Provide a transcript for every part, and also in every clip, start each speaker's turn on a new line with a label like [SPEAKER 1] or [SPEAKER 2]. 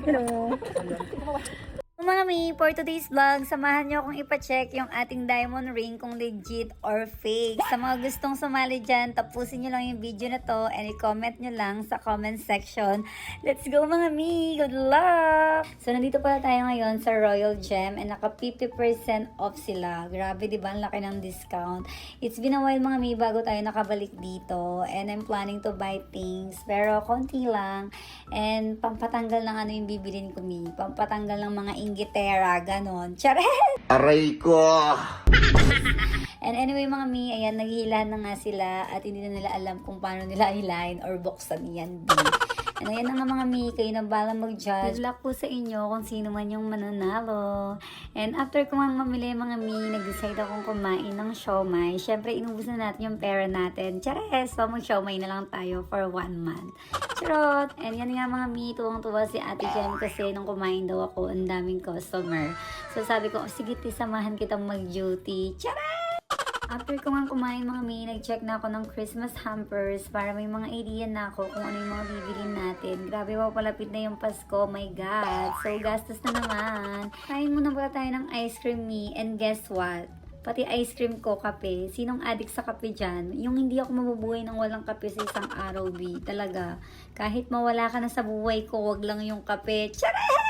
[SPEAKER 1] Hello. Mga mi, for today's vlog, samahan nyo akong ipacheck yung ating diamond ring kung legit or fake. Sa mga gustong sumali dyan, tapusin nyo lang yung video na to and i-comment nyo lang sa comment section. Let's go mga mi! Good luck! So, nandito pala tayo ngayon sa Royal Gem and naka 50% off sila. Grabe, diba? Ang laki ng discount. It's been a while mga mi bago tayo nakabalik dito and I'm planning to buy things pero konti lang and pampatanggal ng ano yung bibilin ko mi. Pampatanggal ng mga inggitera, ganon. Charet!
[SPEAKER 2] Aray ko!
[SPEAKER 1] And anyway mga mi, ayan, naghihilahan na nga sila at hindi na nila alam kung paano nila hilahin or buksan yan. And ayan na nga mga mi, kayo na bala mag-judge. Good luck po sa inyo kung sino man yung mananalo. And after ko nga mamili mga mi, nag-decide akong kumain ng siomay. Siyempre, inubos na natin yung pera natin. Chares! So, mag-siomay na lang tayo for 1 month. Charot! And yan nga mga mi, tuwang-tuwa si Ate Jem kasi nung kumain daw ako, ang daming customer. So, sabi ko, sige, samahan kitang mag-duty. Chares! After ko nga kumain mga mi, nag-check na ako ng Christmas hampers para may mga idea na ako kung ano yung mga bibilin natin. Grabe pa, palapit na yung Pasko, my God. So, gastos na naman. Kain muna pala tayo ng ice cream mi, and guess what? Pati ice cream ko, kape. Sinong addict sa kape dyan? Yung hindi ako mabubuhay ng walang kape sa isang araw, B. Talaga. Kahit mawala ka na sa buhay ko, wag lang yung kape. Chares!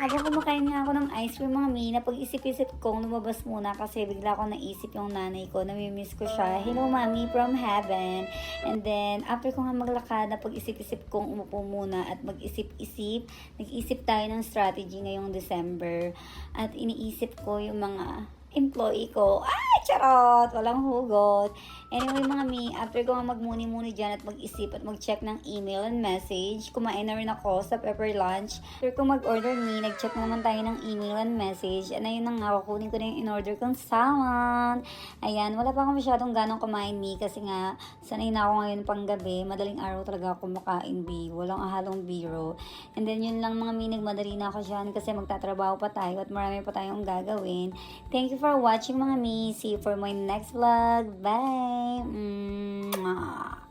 [SPEAKER 1] Habang kumakain nga ako ng ice cream mga mi, napag-isip-isip kong lumabas muna kasi bigla ko naisip yung nanay ko. Namimiss ko siya. Hello, Mami from heaven. And then, after ko nga maglakad, napag-isip-isip kong umupo muna at mag-isip-isip. Nag-isip tayo ng strategy ngayong December. At iniisip ko yung mga employee ko. Ay, charot! Walang hugot. Anyway, mga mi, after ko nga magmuni-muni dyan at mag-isip at mag-check ng email and message, kumain na rin ako sa pepper lunch. After ko mag-order mi, nag-check naman tayo ng email and message. And ayun na nga, kukunin ko na yung in-order kong salmon. Ayan, wala pa ako masyadong ganong kumain mi kasi nga, sanay na ako ngayon pang gabi. Madaling araw talaga ako kumakain bi. Walang ahalong biro. And then yun lang mga mi, nagmadali na ako dyan kasi magtatrabaho pa tayo at marami pa tayong gagawin. Thank you for watching mga mi. See you for my next vlog. Bye! Mwah.